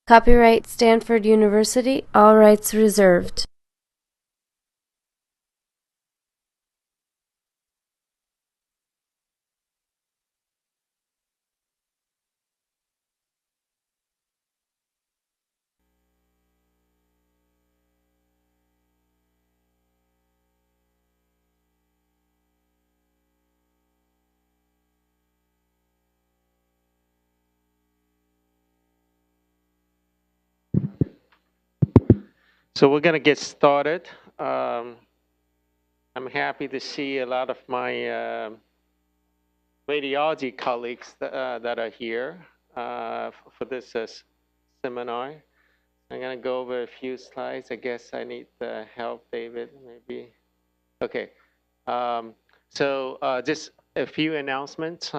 Copyright Stanford University, all rights reserved. So we're going to get started. I'm happy to see a lot of my radiology colleagues that are here for this seminar. I'm going to go over a few slides. I guess I need help, David, maybe. Okay. So just a few announcements.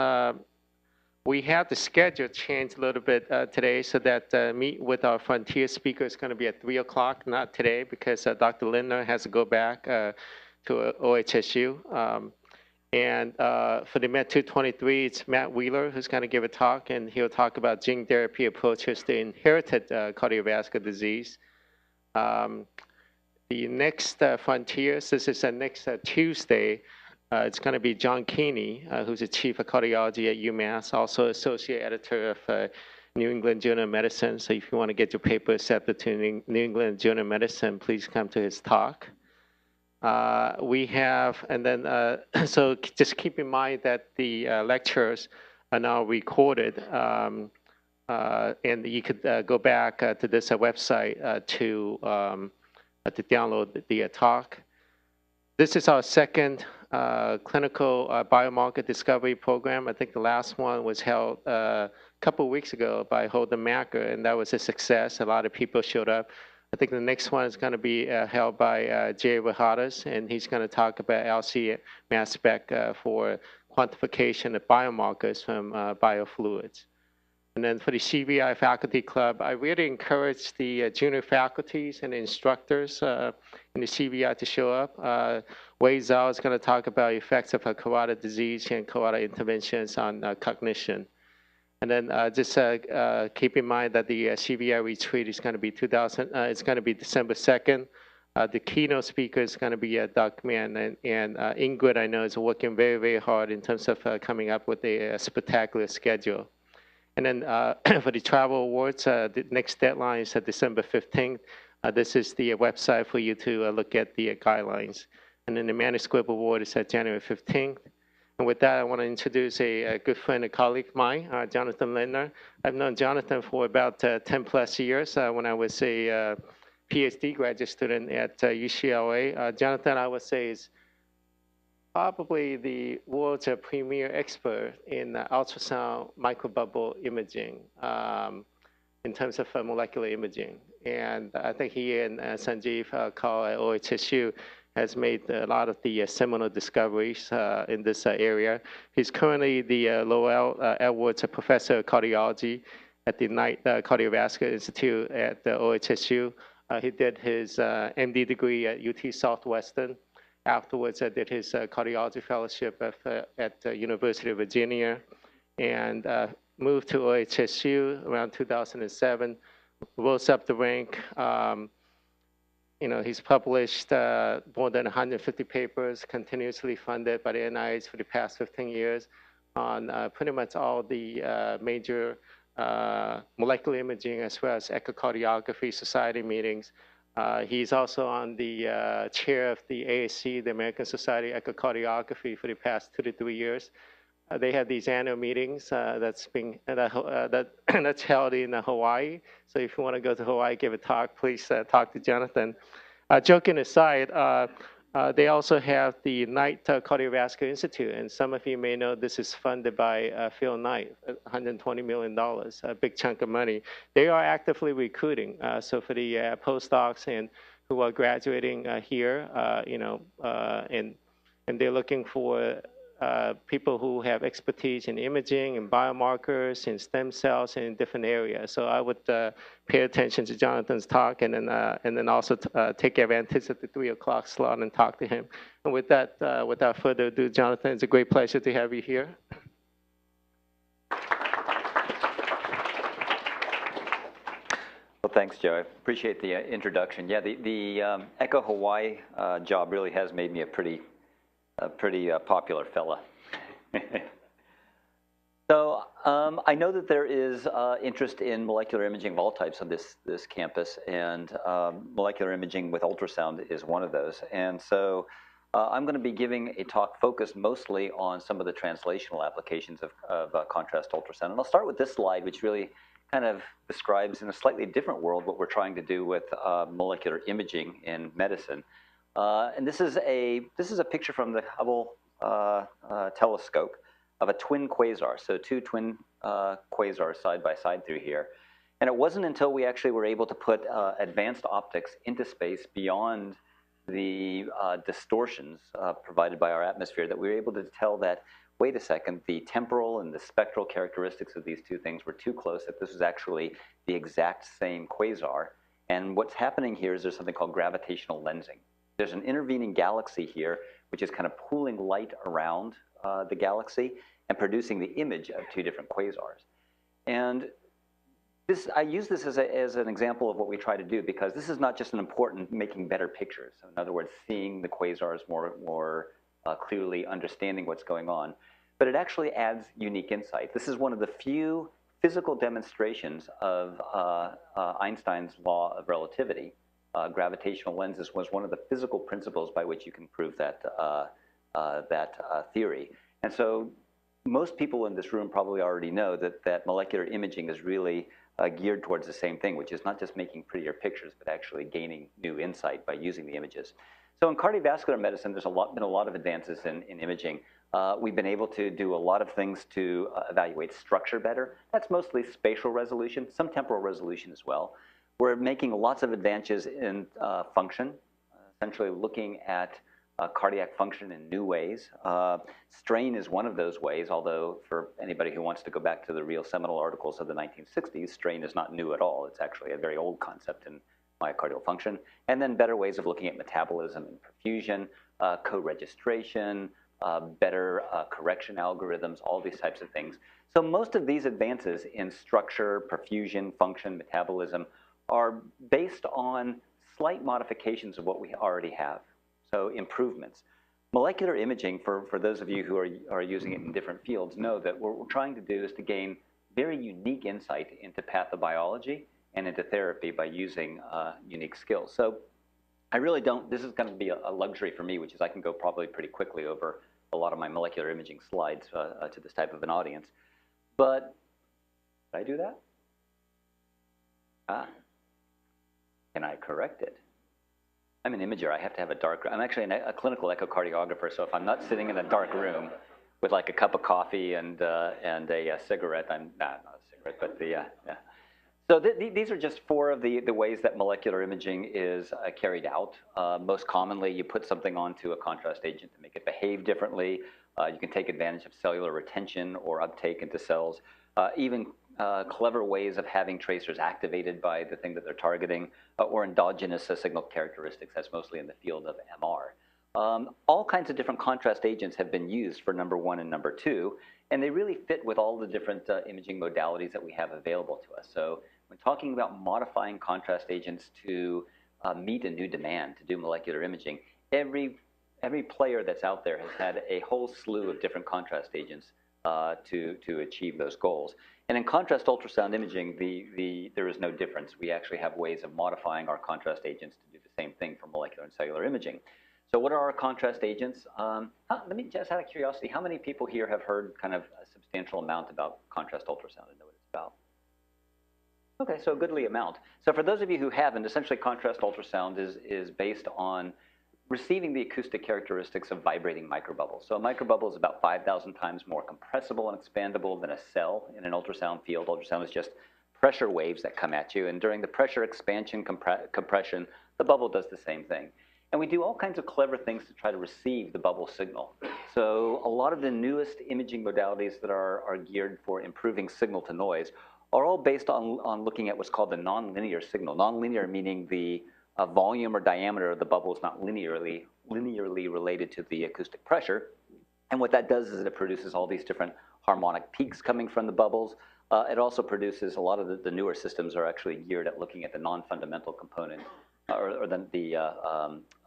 We have the schedule changed a little bit today so that meet with our frontier speaker is going to be at 3 o'clock, not today, because Dr. Lindner has to go back to OHSU. And for the Med 223, it's Matt Wheeler who's going to give a talk, and he'll talk about gene therapy approaches to inherited cardiovascular disease. The next frontiers, this is next Tuesday. It's going to be John Keeney, who's the chief of cardiology at UMass, also associate editor of New England Journal of Medicine. So if you want to get your paper accepted to New England Journal of Medicine, please come to his talk. We have, and then, so just keep in mind that the lectures are now recorded, and you could go back to this website to download the talk. This is our second clinical biomarker discovery program. I think the last one was held a couple of weeks ago by Holden Macker, and that was a success. A lot of people showed up. I think the next one is going to be held by Jay Rahadas, and he's going to talk about LC mass spec for quantification of biomarkers from biofluids. And then for the CVI Faculty Club, I really encourage the junior faculties and instructors in the CVI to show up. Wei Zhao is going to talk about effects of carotid disease and carotid interventions on cognition. And then just keep in mind that the CVI retreat is going to be it's going to be December 2nd. The keynote speaker is going to be Doug Mann, and Ingrid, I know, is working very, very hard in terms of coming up with a spectacular schedule. And then for the travel awards, the next deadline is December 15th. This is the website for you to look at the guidelines. And then the manuscript award is January 15th. And with that, I want to introduce a good friend and colleague of mine, Jonathan Lindner. I've known Jonathan for about 10 plus years when I was a PhD graduate student at UCLA. Jonathan, I would say, is probably the world's premier expert in ultrasound microbubble imaging in terms of molecular imaging. And I think he and Sanjeev Kaur at OHSU has made a lot of the seminal discoveries in this area. He's currently the Lowell Edwards Professor of Cardiology at the Knight Cardiovascular Institute at the OHSU. He did his MD degree at UT Southwestern. Afterwards, I did his cardiology fellowship at the University of Virginia, and moved to OHSU around 2007, rose up the rank. He's published more than 150 papers, continuously funded by the NIH for the past 15 years on pretty much all the major molecular imaging as well as echocardiography society meetings. He's also on the chair of the ASC, the American Society of Echocardiography, for the past 2 to 3 years. They have these annual meetings that's held in Hawaii. So if you want to go to Hawaii, give a talk, please talk to Jonathan. Joking aside, they also have the Knight Cardiovascular Institute, and some of you may know this is funded by Phil Knight, $120 million, a big chunk of money. They are actively recruiting. So for the postdocs and who are graduating here, and they're looking for people who have expertise in imaging and biomarkers and stem cells in different areas. So I would pay attention to Jonathan's talk and then also take advantage of the 3 o'clock slot and talk to him. And with that, without further ado, Jonathan, it's a great pleasure to have you here. Thanks, Joe. I appreciate the introduction. Yeah, the Echo Hawaii job really has made me a pretty popular fella. So I know that there is interest in molecular imaging of all types on this campus, and molecular imaging with ultrasound is one of those. And so I'm going to be giving a talk focused mostly on some of the translational applications of contrast ultrasound. And I'll start with this slide, which really kind of describes in a slightly different world what we're trying to do with molecular imaging in medicine. And this is a picture from the Hubble telescope of a twin quasar, so two twin quasars side by side through here. And it wasn't until we actually were able to put advanced optics into space beyond the distortions provided by our atmosphere that we were able to tell that, wait a second, the temporal and the spectral characteristics of these two things were too close, that this was actually the exact same quasar. And what's happening here is there's something called gravitational lensing. There's an intervening galaxy here, which is kind of pooling light around the galaxy and producing the image of two different quasars. And I use this as an example of what we try to do, because this is not just an important making better pictures. So in other words, seeing the quasars more clearly, understanding what's going on, but it actually adds unique insight. This is one of the few physical demonstrations of Einstein's law of relativity. Gravitational lenses was one of the physical principles by which you can prove that theory. And so most people in this room probably already know that molecular imaging is really geared towards the same thing, which is not just making prettier pictures, but actually gaining new insight by using the images. So in cardiovascular medicine, there's been a lot of advances in imaging. We've been able to do a lot of things to evaluate structure better. That's mostly spatial resolution, some temporal resolution as well. We're making lots of advances in function, essentially looking at cardiac function in new ways. Strain is one of those ways, although for anybody who wants to go back to the real seminal articles of the 1960s, strain is not new at all. It's actually a very old concept in myocardial function. And then better ways of looking at metabolism and perfusion, co-registration, better correction algorithms, all these types of things. So most of these advances in structure, perfusion, function, metabolism are based on slight modifications of what we already have. So improvements. Molecular imaging, for those of you who are using it in different fields, know that what we're trying to do is to gain very unique insight into pathobiology and into therapy by using unique skills. So I really don't, this is going to be a luxury for me, which is I can go probably pretty quickly over a lot of my molecular imaging slides to this type of an audience. But did I do that? Can I correct it? I'm an imager. I have to have a dark room. I'm actually a clinical echocardiographer, so if I'm not sitting in a dark room with like a cup of coffee and a cigarette, I'm not a cigarette, but yeah. So these are just four of the ways that molecular imaging is carried out. Most commonly, you put something onto a contrast agent to make it behave differently. You can take advantage of cellular retention or uptake into cells. Even clever ways of having tracers activated by the thing that they're targeting, or endogenous signal characteristics. That's mostly in the field of MR. All kinds of different contrast agents have been used for number one and number two, and they really fit with all the different imaging modalities that we have available to us. So when talking about modifying contrast agents to meet a new demand to do molecular imaging, every player that's out there has had a whole slew of different contrast agents to achieve those goals. And in contrast ultrasound imaging, there is no difference. We actually have ways of modifying our contrast agents to do the same thing for molecular and cellular imaging. So what are our contrast agents? Let me just out of curiosity, how many people here have heard kind of a substantial amount about contrast ultrasound and know what it's about? Okay, so a goodly amount. So for those of you who haven't, essentially contrast ultrasound is based on receiving the acoustic characteristics of vibrating microbubbles. So a microbubble is about 5,000 times more compressible and expandable than a cell in an ultrasound field. Ultrasound is just pressure waves that come at you, and during the pressure expansion compression, the bubble does the same thing. And we do all kinds of clever things to try to receive the bubble signal. So a lot of the newest imaging modalities that are geared for improving signal to noise are all based on looking at what's called the nonlinear signal. Nonlinear meaning the volume or diameter of the bubble is not linearly related to the acoustic pressure. And what that does is it produces all these different harmonic peaks coming from the bubbles, It also produces a lot of the newer systems are actually geared at looking at the non-fundamental component or the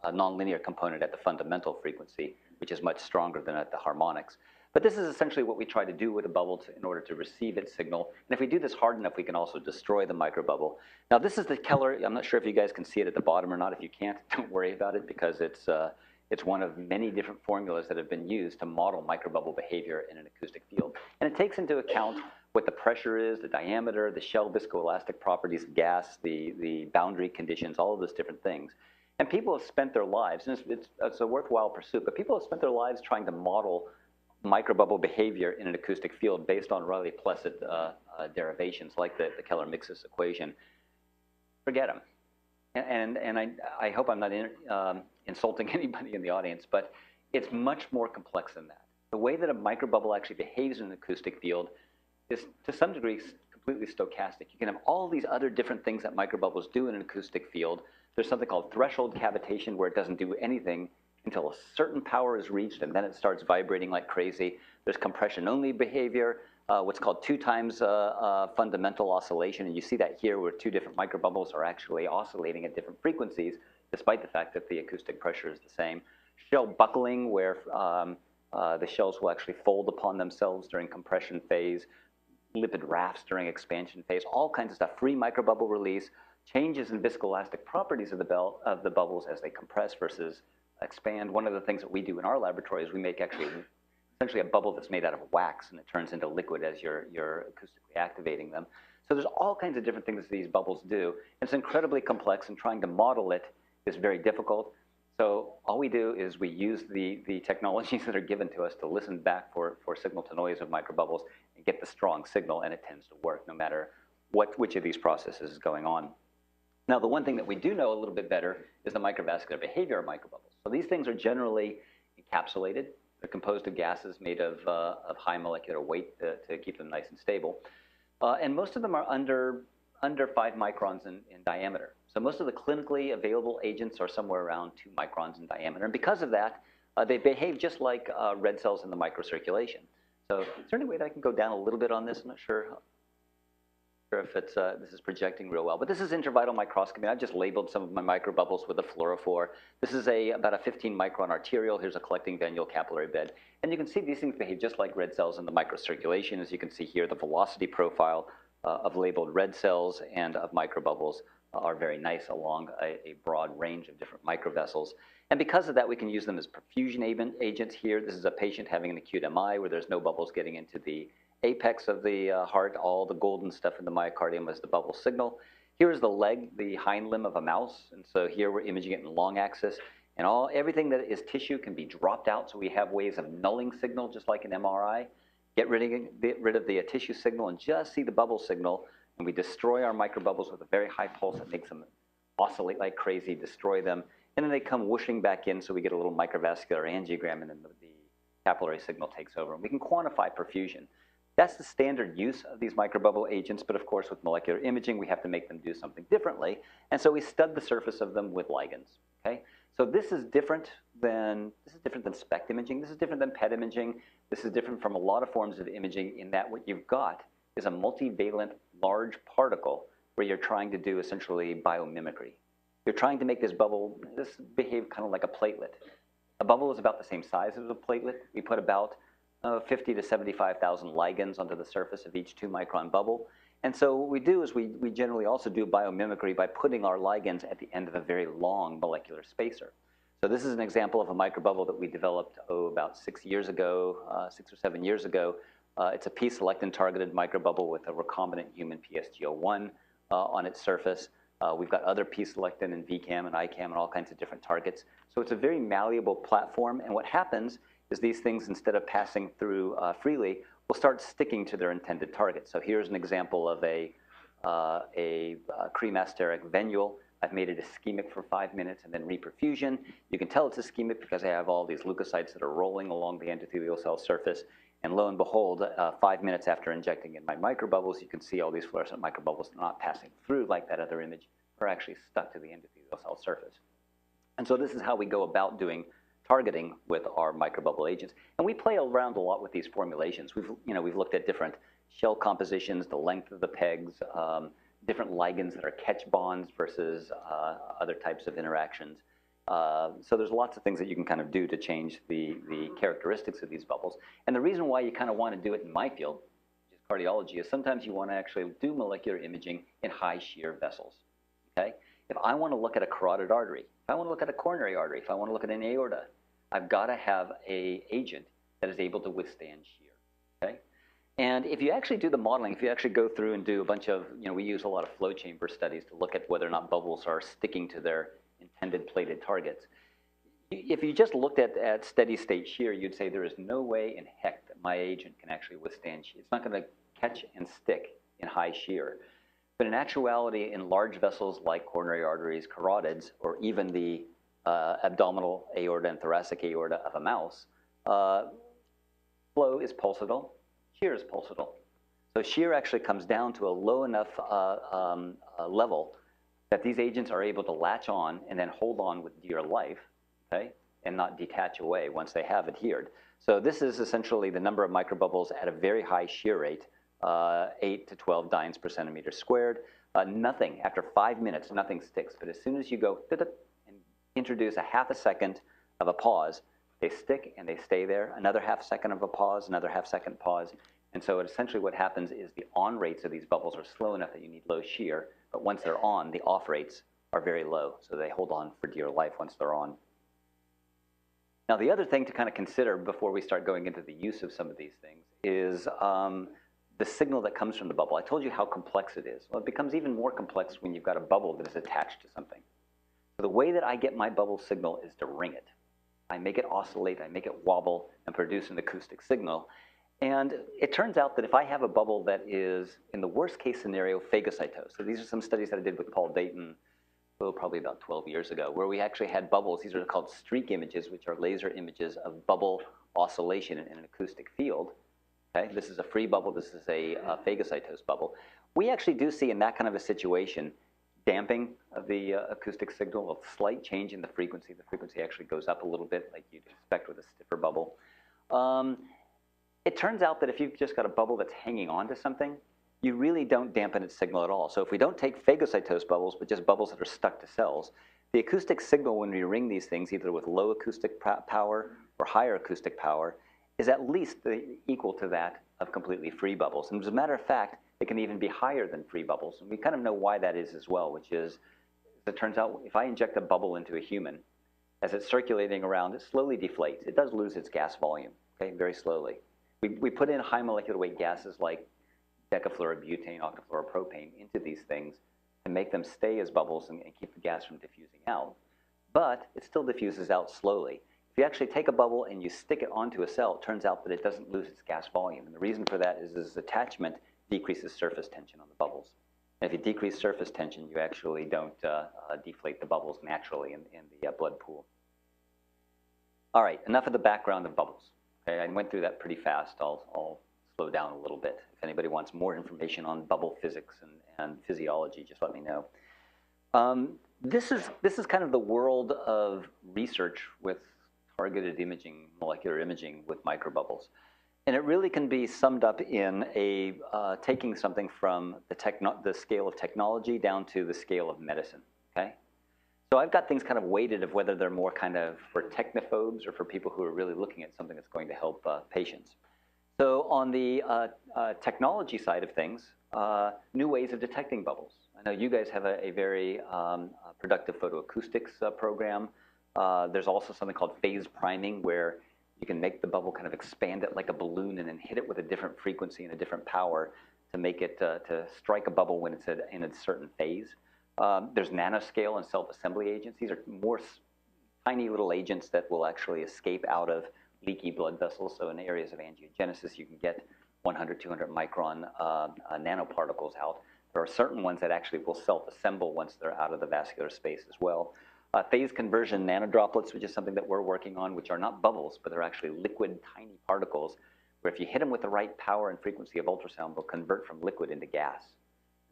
nonlinear component at the fundamental frequency, which is much stronger than at the harmonics. But this is essentially what we try to do with a bubble in order to receive its signal. And if we do this hard enough, we can also destroy the microbubble. Now, this is the Keller. I'm not sure if you guys can see it at the bottom or not. If you can't, don't worry about it, because it's one of many different formulas that have been used to model microbubble behavior in an acoustic field. And it takes into account what the pressure is, the diameter, the shell viscoelastic properties of gas, the boundary conditions, all of those different things. And people have spent their lives, and it's a worthwhile pursuit, but people have spent their lives trying to model microbubble behavior in an acoustic field based on Rayleigh-Plesset derivations like the Keller-Mixus equation. Forget them. And I hope I'm not insulting anybody in the audience, but it's much more complex than that. The way that a microbubble actually behaves in an acoustic field is to some degree completely stochastic. You can have all these other different things that microbubbles do in an acoustic field. There's something called threshold cavitation where it doesn't do anything until a certain power is reached, and then it starts vibrating like crazy. There's compression-only behavior, what's called 2 times fundamental oscillation, and you see that here where 2 different microbubbles are actually oscillating at different frequencies, despite the fact that the acoustic pressure is the same. Shell buckling, where the shells will actually fold upon themselves during compression phase, lipid rafts during expansion phase, all kinds of stuff. Free microbubble release, changes in viscoelastic properties of the bubbles as they compress versus expand. One of the things that we do in our laboratory is we make actually essentially a bubble that's made out of wax, and it turns into liquid as you're acoustically activating them. So there's all kinds of different things that these bubbles do. It's incredibly complex, and trying to model it is very difficult. So all we do is we use the technologies that are given to us to listen back for signal to noise of microbubbles and get the strong signal, and it tends to work no matter which of these processes is going on. Now, the one thing that we do know a little bit better is the microvascular behavior of microbubbles. So these things are generally encapsulated. They're composed of gases made of high molecular weight to keep them nice and stable. And most of them are under 5 microns in diameter. So most of the clinically available agents are somewhere around 2 microns in diameter. And because of that, they behave just like red cells in the microcirculation. So is there any way that I can go down a little bit on this? I'm not sure if it's, this is projecting real well, but this is intravital microscopy. I've just labeled some of my microbubbles with a fluorophore. This is about a 15 micron arterial. Here's a collecting venule capillary bed. And you can see these things behave just like red cells in the microcirculation. As you can see here, the velocity profile of labeled red cells and of microbubbles are very nice along a broad range of different microvessels. And because of that, we can use them as perfusion agents here. This is a patient having an acute MI where there's no bubbles getting into the apex of the heart. All the golden stuff in the myocardium is the bubble signal. Here's the leg, the hind limb of a mouse. And so here we're imaging it in long axis. And everything that is tissue can be dropped out. So we have ways of nulling signal, just like an MRI. Get rid of the tissue signal and just see the bubble signal. And we destroy our microbubbles with a very high pulse that makes them oscillate like crazy, destroy them. And then they come whooshing back in, so we get a little microvascular angiogram, and then the capillary signal takes over. And we can quantify perfusion. That's the standard use of these microbubble agents, but of course with molecular imaging, we have to make them do something differently. And so we stud the surface of them with ligands. Okay? So this is different than SPECT imaging. This is different than PET imaging. This is different from a lot of forms of imaging in that what you've got is a multivalent large particle where you're trying to do essentially biomimicry. You're trying to make this bubble behave kind of like a platelet. A bubble is about the same size as a platelet. We put about 50 to 75,000 ligands onto the surface of each 2 micron bubble. And so what we do is we generally also do biomimicry by putting our ligands at the end of a very long molecular spacer. So this is an example of a microbubble that we developed about 6 years ago, 6 or 7 years ago. It's a p-selectin targeted microbubble with a recombinant human PSGO1 on its surface. We've got other p-selectin and VCAM and ICAM and all kinds of different targets. So it's a very malleable platform. And what happens is these things, instead of passing through freely, will start sticking to their intended target. So here's an example of a cremasteric venule. I've made it ischemic for 5 minutes and then reperfusion. You can tell it's ischemic because I have all these leukocytes that are rolling along the endothelial cell surface. And lo and behold, 5 minutes after injecting in my microbubbles, you can see all these fluorescent microbubbles not passing through like that other image, are actually stuck to the endothelial cell surface. And so this is how we go about doing targeting with our microbubble agents. And we play around a lot with these formulations. We've looked at different shell compositions, the length of the pegs, different ligands that are catch bonds versus other types of interactions. So there's lots of things that you can kind of do to change the characteristics of these bubbles. And the reason why you kind of want to do it in my field, which is cardiology, is sometimes you want to actually do molecular imaging in high shear vessels. Okay? If I want to look at a carotid artery, if I want to look at a coronary artery, if I want to look at an aorta, I've got to have an agent that is able to withstand shear. Okay? And if you actually do the modeling, if you actually go through and do a bunch of, we use a lot of flow chamber studies to look at whether or not bubbles are sticking to their intended plated targets. If you just looked at steady state shear, you'd say there is no way in heck that my agent can actually withstand shear. It's not going to catch and stick in high shear. But in actuality, in large vessels like coronary arteries, carotids, or even the abdominal aorta and thoracic aorta of a mouse, flow is pulsatile, shear is pulsatile. So shear actually comes down to a low enough level that these agents are able to latch on and then hold on with dear life, okay, and not detach away once they have adhered. So this is essentially the number of microbubbles at a very high shear rate, 8 to 12 dynes per centimeter squared. Nothing, after 5 minutes, nothing sticks. But as soon as you go and introduce a half a second of a pause, they stick and they stay there. Another half second of a pause, another half second pause. And so essentially what happens is the on rates of these bubbles are slow enough that you need low shear, but once they're on, the off rates are very low. So they hold on for dear life once they're on. Now, the other thing to kind of consider before we start going into the use of some of these things is the signal that comes from the bubble. I told you how complex it is. Well, it becomes even more complex when you've got a bubble that is attached to something. So the way that I get my bubble signal is to ring it. I make it oscillate, I make it wobble, and produce an acoustic signal. And it turns out that if I have a bubble that is, in the worst case scenario, phagocytosed. So these are some studies that I did with Paul Dayton, probably about 12 years ago, where we actually had bubbles. These are called streak images, which are laser images of bubble oscillation in an acoustic field. Okay? This is a free bubble. This is a phagocytosed bubble. We actually do see in that kind of a situation damping of the acoustic signal, a slight change in the frequency. The frequency actually goes up a little bit, like you'd expect with a stiffer bubble. It turns out that if you've just got a bubble that's hanging on to something, you really don't dampen its signal at all. So if we don't take phagocytosed bubbles, but just bubbles that are stuck to cells, the acoustic signal when we ring these things, either with low acoustic power or higher acoustic power, is at least equal to that of completely free bubbles. And as a matter of fact, it can even be higher than free bubbles. And we kind of know why that is as well, which is, it turns out, if I inject a bubble into a human, as it's circulating around, it slowly deflates. It does lose its gas volume, okay, very slowly. We put in high molecular weight gases like decafluorobutane, octafluoropropane into these things to make them stay as bubbles and keep the gas from diffusing out. But it still diffuses out slowly. If you actually take a bubble and you stick it onto a cell, it turns out that it doesn't lose its gas volume. And the reason for that is attachment decreases surface tension on the bubbles. And if you decrease surface tension, you actually don't deflate the bubbles naturally in the blood pool. All right, enough of the background of bubbles. Okay, I went through that pretty fast. I'll slow down a little bit. If anybody wants more information on bubble physics and physiology, just let me know. This is kind of the world of research with targeted imaging, molecular imaging with microbubbles. And it really can be summed up in taking something from the scale of technology down to the scale of medicine, okay? So I've got things kind of weighted of whether they're more kind of for technophobes or for people who are really looking at something that's going to help patients. So on the technology side of things, new ways of detecting bubbles. I know you guys have a very productive photoacoustics program. There's also something called phase priming, where you can make the bubble kind of expand it like a balloon and then hit it with a different frequency and a different power to make it to strike a bubble when it's in a certain phase. There's nanoscale and self-assembly agents. These are more tiny little agents that will actually escape out of leaky blood vessels. So in areas of angiogenesis, you can get 100, 200 micron nanoparticles out. There are certain ones that actually will self-assemble once they're out of the vascular space as well. Phase conversion nanodroplets, which is something that we're working on, which are not bubbles, but they're actually liquid, tiny particles, where if you hit them with the right power and frequency of ultrasound, they'll convert from liquid into gas.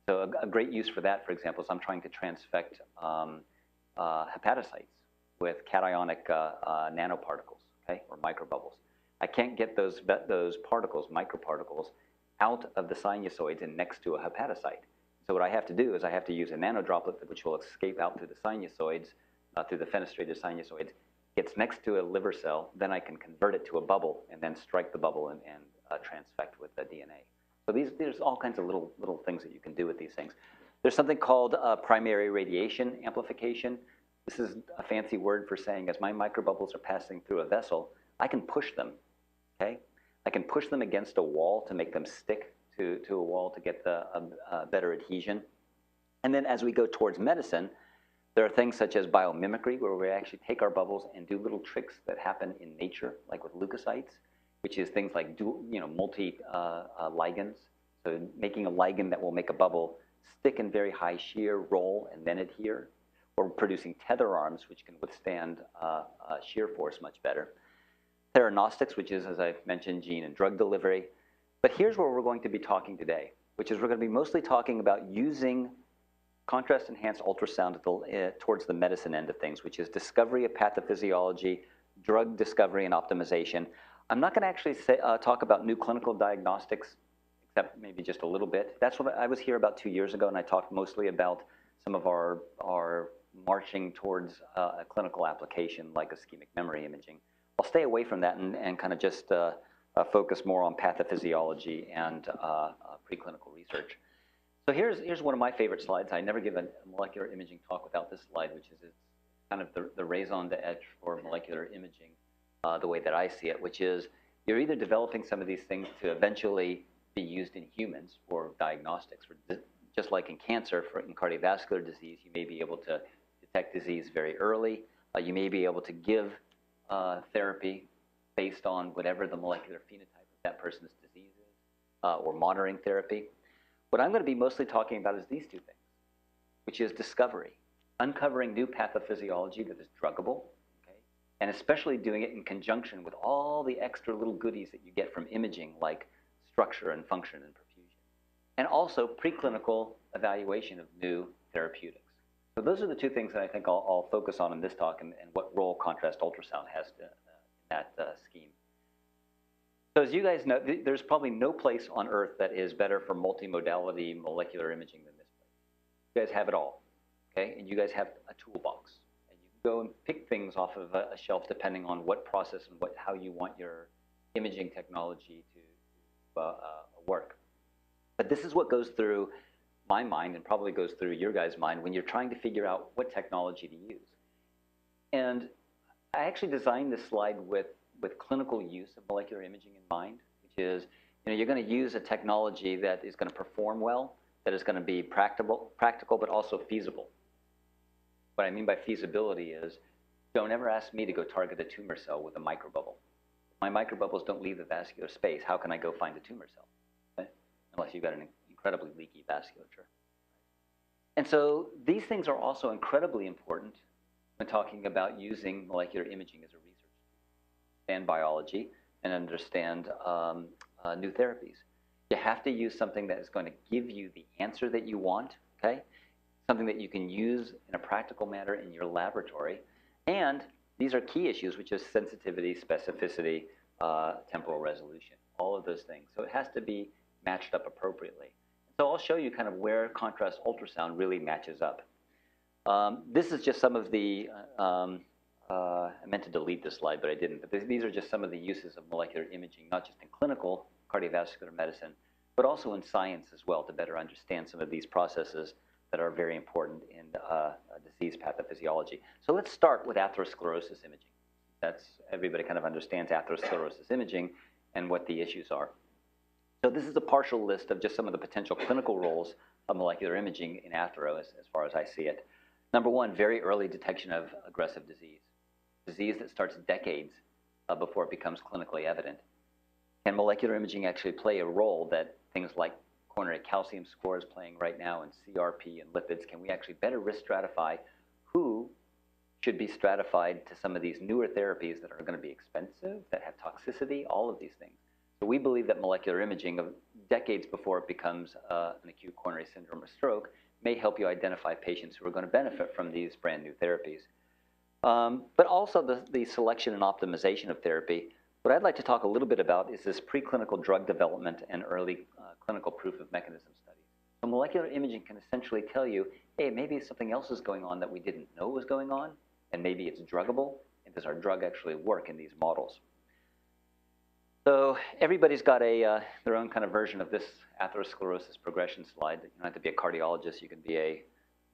So a great use for that, for example, is I'm trying to transfect hepatocytes with cationic nanoparticles, okay, or microbubbles. I can't get those particles, microparticles, out of the sinusoids and next to a hepatocyte. So what I have to do is I have to use a nanodroplet which will escape out through the sinusoids, through the fenestrated sinusoids, gets next to a liver cell, then I can convert it to a bubble and then strike the bubble and transfect with the DNA. So there's all kinds of little things that you can do with these things. There's something called primary radiation amplification. This is a fancy word for saying as my microbubbles are passing through a vessel, I can push them, okay? I can push them against a wall to make them stick to a wall to get the better adhesion. And then as we go towards medicine, there are things such as biomimicry, where we actually take our bubbles and do little tricks that happen in nature, like with leukocytes, which is things like multi-ligands. So making a ligand that will make a bubble stick in very high shear, roll, and then adhere, or producing tether arms, which can withstand shear force much better. Theranostics, which is, as I've mentioned, gene and drug delivery. But here's where we're going to be talking today, which is we're going to be mostly talking about using contrast-enhanced ultrasound towards the medicine end of things, which is discovery of pathophysiology, drug discovery and optimization. I'm not going to actually talk about new clinical diagnostics, except maybe just a little bit. That's what I was here about 2 years ago, and I talked mostly about some of our marching towards a clinical application like ischemic memory imaging. I'll stay away from that and kind of just focus more on pathophysiology and preclinical research. So here's one of my favorite slides. I never give a molecular imaging talk without this slide, which is kind of the raison d'etre for molecular imaging, the way that I see it, which is you're either developing some of these things to eventually be used in humans for diagnostics. Just like in cancer, in cardiovascular disease, you may be able to detect disease very early. You may be able to give therapy based on whatever the molecular phenotype of that person's disease is, or monitoring therapy. What I'm going to be mostly talking about is these two things, which is discovery, uncovering new pathophysiology that is druggable, okay? And especially doing it in conjunction with all the extra little goodies that you get from imaging, like structure and function and perfusion, and also preclinical evaluation of new therapeutics. So those are the two things that I think I'll focus on in this talk, and what role contrast ultrasound has in that scheme. So as you guys know, there's probably no place on Earth that is better for multimodality molecular imaging than this place. You guys have it all, okay? And you guys have a toolbox. And you can go and pick things off of a shelf depending on what process and how you want your imaging technology to work. But this is what goes through my mind and probably goes through your guys' mind when you're trying to figure out what technology to use. And I actually designed this slide with clinical use of molecular imaging in mind, which is, you're going to use a technology that is going to perform well, that is going to be practical, but also feasible. What I mean by feasibility is, don't ever ask me to go target a tumor cell with a microbubble. If my microbubbles don't leave the vascular space, how can I go find a tumor cell? Okay? Unless you've got an incredibly leaky vasculature. And so these things are also incredibly important when talking about using molecular imaging as a research tool. Understand biology and understand new therapies. You have to use something that is going to give you the answer that you want, okay? Something that you can use in a practical manner in your laboratory. And these are key issues, which is sensitivity, specificity, temporal resolution, all of those things. So it has to be matched up appropriately. So I'll show you kind of where contrast ultrasound really matches up. This is just some of the, I meant to delete this slide, but I didn't. But these are just some of the uses of molecular imaging, not just in clinical cardiovascular medicine, but also in science as well, to better understand some of these processes that are very important in disease pathophysiology. So let's start with atherosclerosis imaging. Everybody kind of understands atherosclerosis imaging and what the issues are. So this is a partial list of just some of the potential clinical roles of molecular imaging in athero as far as I see it. Number one, very early detection of aggressive disease that starts decades before it becomes clinically evident. Can molecular imaging actually play a role that things like coronary calcium scores playing right now and CRP and lipids, can we actually better risk stratify who should be stratified to some of these newer therapies that are going to be expensive, that have toxicity, all of these things. So we believe that molecular imaging of decades before it becomes an acute coronary syndrome or stroke may help you identify patients who are going to benefit from these brand new therapies. But also the selection and optimization of therapy. What I'd like to talk a little bit about is this preclinical drug development and early clinical proof of mechanism studies. So molecular imaging can essentially tell you, hey, maybe something else is going on that we didn't know was going on, and maybe it's druggable, and does our drug actually work in these models? So everybody's got their own kind of version of this atherosclerosis progression slide. You don't have to be a cardiologist. You can be a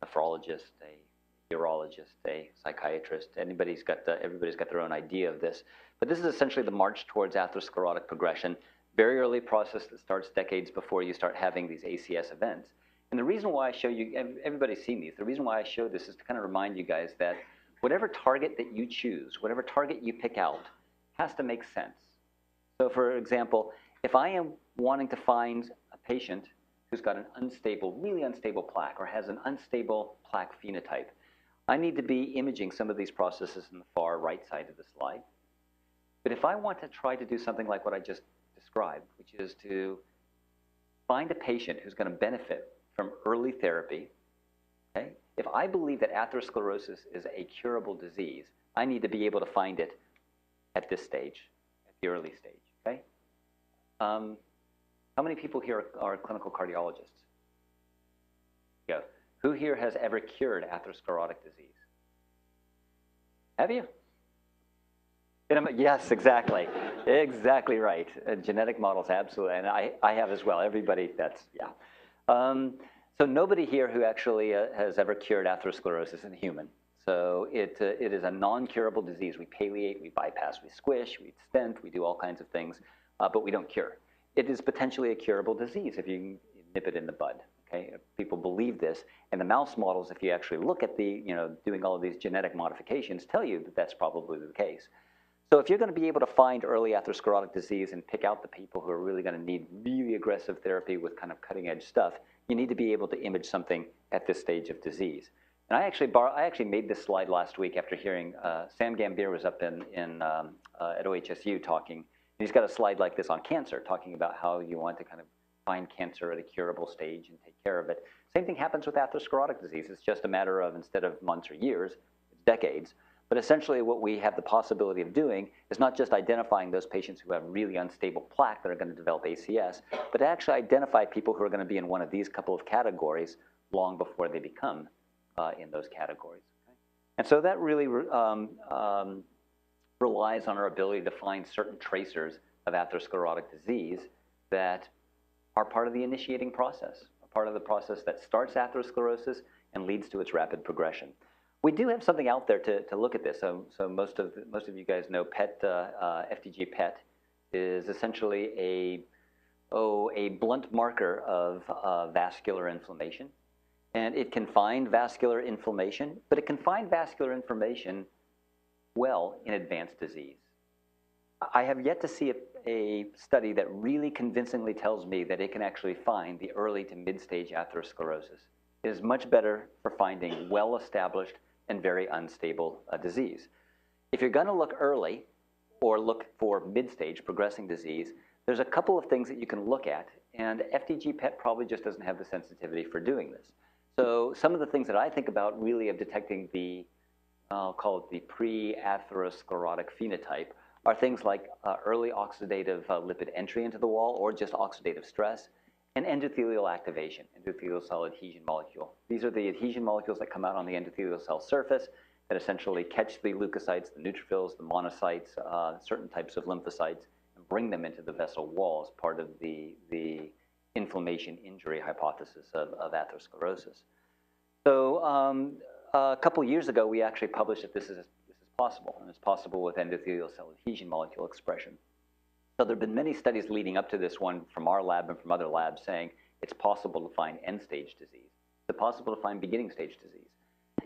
nephrologist, a urologist, a psychiatrist. Everybody's got their own idea of this. But this is essentially the march towards atherosclerotic progression, very early process that starts decades before you start having these ACS events. And the reason why I show you, everybody's seen these, the reason why I show this is to kind of remind you guys that whatever target that you choose, whatever target you pick out, has to make sense. So for example, if I am wanting to find a patient who's got an unstable, really unstable plaque or has an unstable plaque phenotype, I need to be imaging some of these processes in the far right side of the slide. But if I want to try to do something like what I just described, which is to find a patient who's going to benefit from early therapy, okay? If I believe that atherosclerosis is a curable disease, I need to be able to find it at this stage, at the early stage, okay? How many people here are clinical cardiologists? Yeah. Who here has ever cured atherosclerotic disease? Have you? Yes, exactly. Exactly right. Genetic models, absolutely. And I have as well. Everybody, that's, yeah. So nobody here who actually has ever cured atherosclerosis in a human. So it is a non-curable disease. We palliate, we bypass, we squish, we stent, we do all kinds of things, but we don't cure. It is potentially a curable disease if you nip it in the bud. Okay, people believe this, and the mouse models, if you actually look at the, doing all of these genetic modifications, tell you that that's probably the case. So if you're going to be able to find early atherosclerotic disease and pick out the people who are really going to need really aggressive therapy with kind of cutting edge stuff, you need to be able to image something at this stage of disease. And I actually made this slide last week after hearing Sam Gambier was up at OHSU talking. And he's got a slide like this on cancer, talking about how you want to kind of find cancer at a curable stage and take care of it. Same thing happens with atherosclerotic disease. It's just a matter of, instead of months or years, it's decades. But essentially what we have the possibility of doing is not just identifying those patients who have really unstable plaque that are going to develop ACS, but to actually identify people who are going to be in one of these couple of categories long before they become in those categories. Okay? And so that really relies on our ability to find certain tracers of atherosclerotic disease that are part of the initiating process, part of the process that starts atherosclerosis and leads to its rapid progression. We do have something out there to look at this. So most of you guys know PET, FDG PET is essentially a blunt marker of vascular inflammation. And it can find vascular inflammation, but it can find vascular inflammation well in advanced disease. I have yet to see a study that really convincingly tells me that it can actually find the early to mid-stage atherosclerosis. It is much better for finding well-established and very unstable disease. If you're going to look early or look for mid-stage progressing disease, there's a couple of things that you can look at, and FDG PET probably just doesn't have the sensitivity for doing this. So some of the things that I think about really of detecting the, I'll call it the pre-atherosclerotic phenotype, are things like early oxidative lipid entry into the wall or just oxidative stress, and endothelial activation, endothelial cell adhesion molecule. These are the adhesion molecules that come out on the endothelial cell surface that essentially catch the leukocytes, the neutrophils, the monocytes, certain types of lymphocytes, and bring them into the vessel wall as part of the inflammation injury hypothesis of atherosclerosis. So a couple years ago, we actually published that this is possible, and it's possible with endothelial cell adhesion molecule expression. So there have been many studies leading up to this one from our lab and from other labs saying it's possible to find end-stage disease. It's possible to find beginning-stage disease.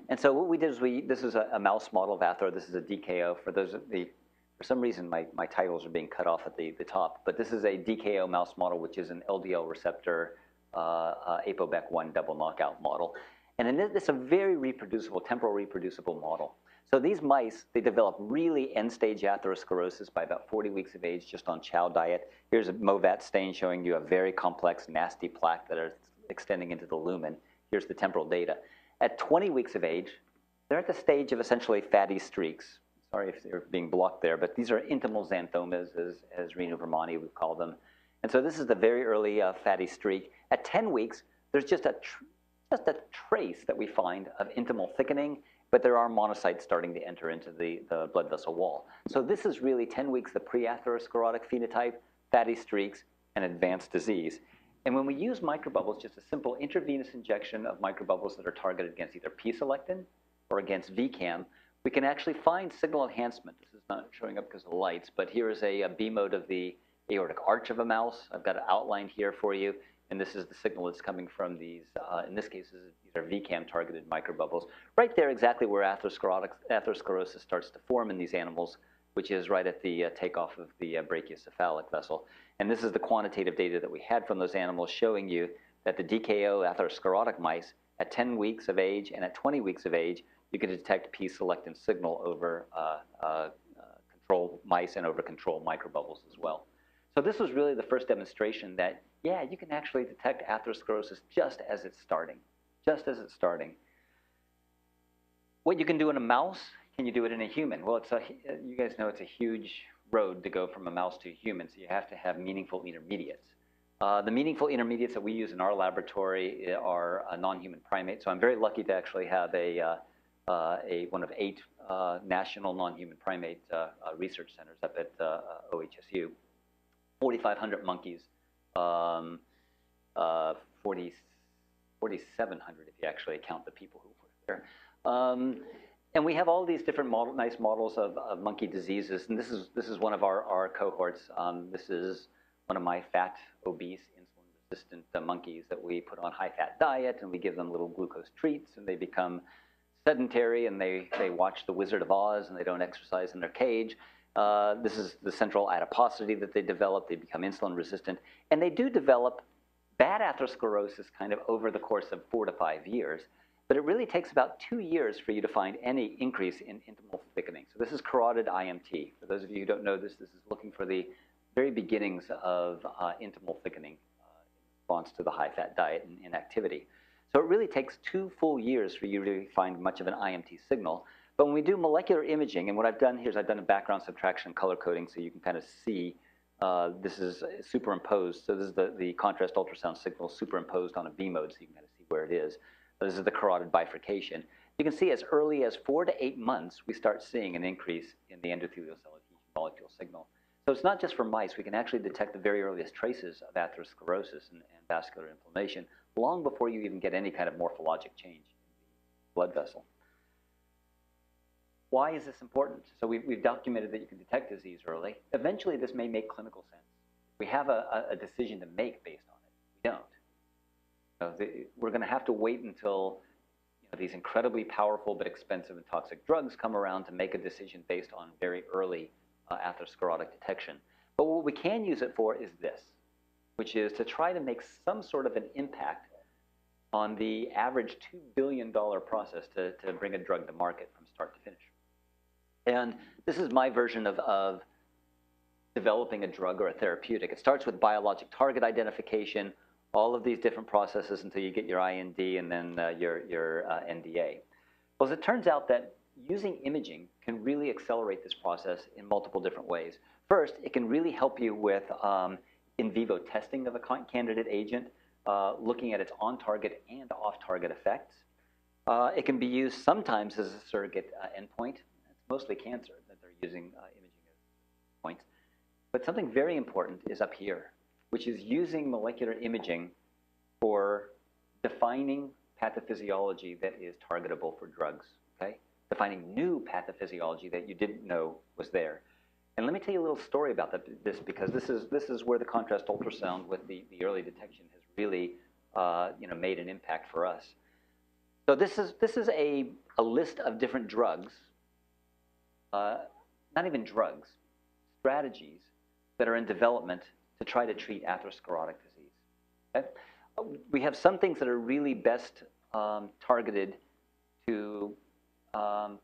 And so what we did is this is a mouse model of athero. This is a DKO. For some reason, my titles are being cut off at the top, but this is a DKO mouse model, which is an LDL receptor ApoBec1 double knockout model. And it's a very reproducible, temporal reproducible model. So these mice, they develop really end-stage atherosclerosis by about 40 weeks of age just on chow diet. Here's a Movat stain showing you a very complex, nasty plaque that are extending into the lumen. Here's the temporal data. At 20 weeks of age, they're at the stage of essentially fatty streaks. Sorry if they're being blocked there, but these are intimal xanthomas, as Renu Vermani would call them. And so this is the very early fatty streak. At 10 weeks, there's just a trace that we find of intimal thickening, but there are monocytes starting to enter into the blood vessel wall. So this is really 10 weeks, the pre-atherosclerotic phenotype, fatty streaks, and advanced disease. And when we use microbubbles, just a simple intravenous injection of microbubbles that are targeted against either P-selectin or against VCAM, we can actually find signal enhancement. This is not showing up because of the lights, but here is a B mode of the aortic arch of a mouse. I've got it outlined here for you, and this is the signal that's coming from these, in this case, these are VCAM-targeted microbubbles. Right there, exactly where atherosclerosis starts to form in these animals, which is right at the takeoff of the brachiocephalic vessel. And this is the quantitative data that we had from those animals showing you that the DKO atherosclerotic mice at 10 weeks of age and at 20 weeks of age, you can detect P-selectin signal over control mice and over control microbubbles as well. So this was really the first demonstration that, yeah, you can actually detect atherosclerosis just as it's starting, just as it's starting. What you can do in a mouse, can you do it in a human? Well, you guys know it's a huge road to go from a mouse to a human, so you have to have meaningful intermediates. The meaningful intermediates that we use in our laboratory are non-human primates. So I'm very lucky to actually have one of 8 national non-human primate research centers up at OHSU. 4,500 monkeys, 4,700 if you actually count the people who were there. And we have all these different nice models of monkey diseases, and this is one of our cohorts. This is one of my fat, obese, insulin-resistant monkeys that we put on high-fat diet, and we give them little glucose treats, and they become sedentary, and they watch The Wizard of Oz, and they don't exercise in their cage. This is the central adiposity that they develop. They become insulin-resistant, and they do develop bad atherosclerosis kind of over the course of 4 to 5 years. But it really takes about 2 years for you to find any increase in intimal thickening. So this is carotid IMT. For those of you who don't know this, this is looking for the very beginnings of intimal thickening in response to the high-fat diet and inactivity. So it really takes 2 full years for you to find much of an IMT signal. But when we do molecular imaging, and what I've done here is I've done a background subtraction color coding so you can kind of see this is superimposed. So this is the contrast ultrasound signal superimposed on a B mode so you can kind of see where it is. This is the carotid bifurcation. You can see as early as 4 to 8 months, we start seeing an increase in the endothelial cell adhesion molecule signal. So it's not just for mice. We can actually detect the very earliest traces of atherosclerosis and vascular inflammation long before you even get any kind of morphologic change in the blood vessel. Why is this important? So we've documented that you can detect disease early. Eventually, this may make clinical sense. We have a decision to make based on it. We don't. We're going to have to wait until these incredibly powerful but expensive and toxic drugs come around to make a decision based on very early atherosclerotic detection. But what we can use it for is this, which is to try to make some sort of an impact on the average $2 billion process to bring a drug to market from start to finish. And this is my version of developing a drug or a therapeutic. It starts with biologic target identification, all of these different processes until you get your IND and then your NDA. Well, as it turns out that using imaging can really accelerate this process in multiple different ways. First, it can really help you with in vivo testing of a candidate agent, looking at its on-target and off-target effects. It can be used sometimes as a surrogate endpoint. It's mostly cancer that they're using imaging as points. But something very important is up here, which is using molecular imaging for defining pathophysiology that is targetable for drugs, okay? Defining new pathophysiology that you didn't know was there. And let me tell you a little story about this because this is where the contrast ultrasound with the early detection has really made an impact for us. So this is a list of different drugs, not even drugs, strategies that are in development to try to treat atherosclerotic disease. Okay? We have some things that are really best targeted to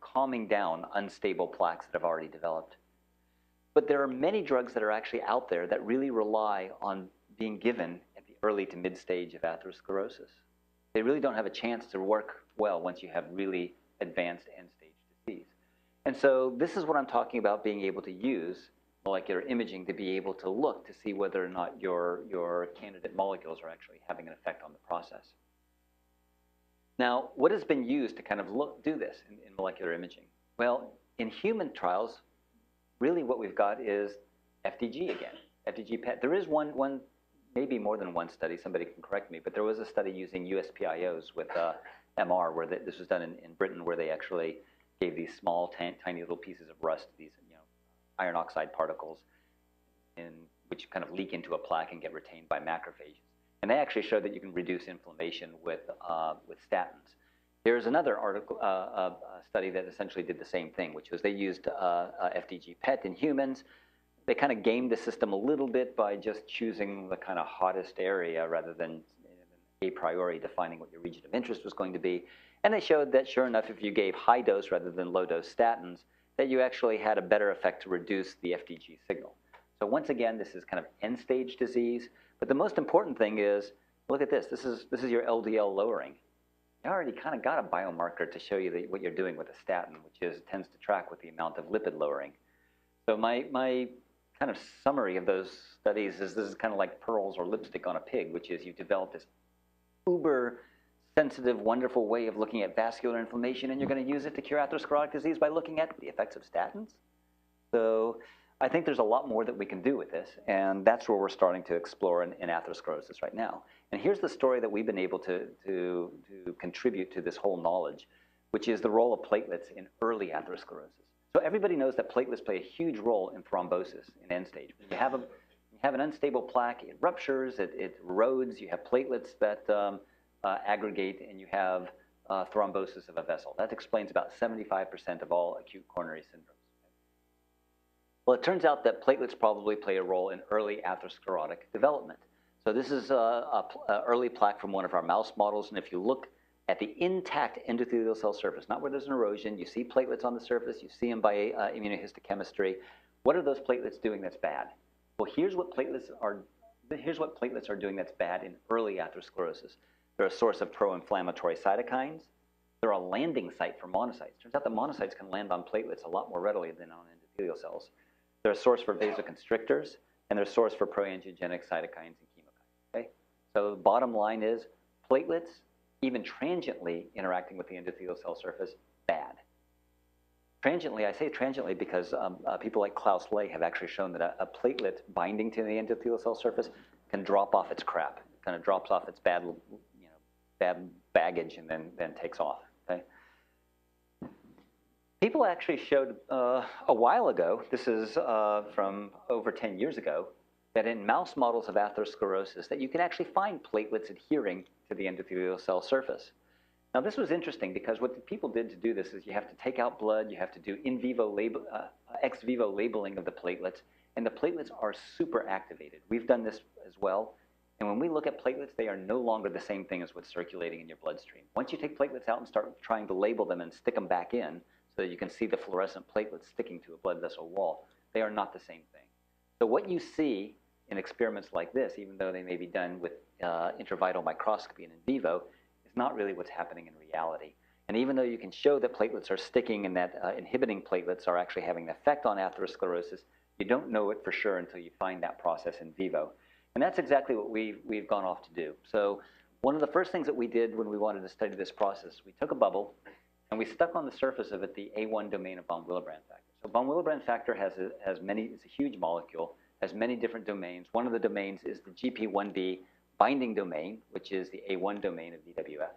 calming down unstable plaques that have already developed. But there are many drugs that are actually out there that really rely on being given at the early to mid stage of atherosclerosis. They really don't have a chance to work well once you have really advanced end stage disease. And so this is what I'm talking about being able to use molecular imaging to be able to look to see whether or not your candidate molecules are actually having an effect on the process. Now, what has been used to kind of do this in molecular imaging? Well, in human trials, really what we've got is FDG again, FDG PET. There is one, maybe more than one study, somebody can correct me, but there was a study using USPIOs with MR, where this was done in Britain, where they actually gave these small, tiny little pieces of rust, these iron oxide particles, which kind of leak into a plaque and get retained by macrophages. And they actually showed that you can reduce inflammation with statins. There's another study that essentially did the same thing, which was they used FDG PET in humans. They kind of gamed the system a little bit by just choosing the kind of hottest area rather than a priori defining what your region of interest was going to be. And they showed that, sure enough, if you gave high dose rather than low dose statins, that you actually had a better effect to reduce the FDG signal. So once again, this is kind of end-stage disease. But the most important thing is, look at this. This is your LDL lowering. You already kind of got a biomarker to show you what you're doing with a statin, which tends to track with the amount of lipid lowering. So my kind of summary of those studies is this is kind of like pearls or lipstick on a pig, which is you develop this uber sensitive, wonderful way of looking at vascular inflammation, and you're going to use it to cure atherosclerotic disease by looking at the effects of statins. So I think there's a lot more that we can do with this, and that's where we're starting to explore in atherosclerosis right now. And here's the story that we've been able to contribute to this whole knowledge, which is the role of platelets in early atherosclerosis. So everybody knows that platelets play a huge role in thrombosis in end stage. When you have an unstable plaque, it ruptures, it erodes, you have platelets that aggregate, and you have thrombosis of a vessel. That explains about 75% of all acute coronary syndromes. Well, it turns out that platelets probably play a role in early atherosclerotic development. So this is an early plaque from one of our mouse models, and if you look at the intact endothelial cell surface, not where there's an erosion, you see platelets on the surface, you see them by immunohistochemistry. What are those platelets doing that's bad? Well, here's what platelets are doing that's bad in early atherosclerosis. They're a source of pro-inflammatory cytokines. They're a landing site for monocytes. Turns out that monocytes can land on platelets a lot more readily than on endothelial cells. They're a source for vasoconstrictors, and they're a source for pro-angiogenic cytokines and chemokines. Okay? So the bottom line is platelets, even transiently interacting with the endothelial cell surface, bad. Transiently, I say transiently because people like Klaus Ley have actually shown that a platelet binding to the endothelial cell surface can drop off its crap. It kind of drops off its bad baggage and then takes off. Okay? People actually showed a while ago, this is from over 10 years ago, that in mouse models of atherosclerosis that you can actually find platelets adhering to the endothelial cell surface. Now this was interesting because what the people did to do this is you have to take out blood, you have to do ex vivo labeling of the platelets, and the platelets are super activated. We've done this as well. And when we look at platelets, they are no longer the same thing as what's circulating in your bloodstream. Once you take platelets out and start trying to label them and stick them back in so that you can see the fluorescent platelets sticking to a blood vessel wall, they are not the same thing. So what you see in experiments like this, even though they may be done with intravital microscopy and in vivo, is not really what's happening in reality. And even though you can show that platelets are sticking and that inhibiting platelets are actually having an effect on atherosclerosis, you don't know it for sure until you find that process in vivo. And that's exactly what we've gone off to do. So one of the first things that we did when we wanted to study this process, we took a bubble and we stuck on the surface of it the A1 domain of von Willebrand factor. So von Willebrand factor it's a huge molecule, has many different domains. One of the domains is the GP1B binding domain, which is the A1 domain of VWF.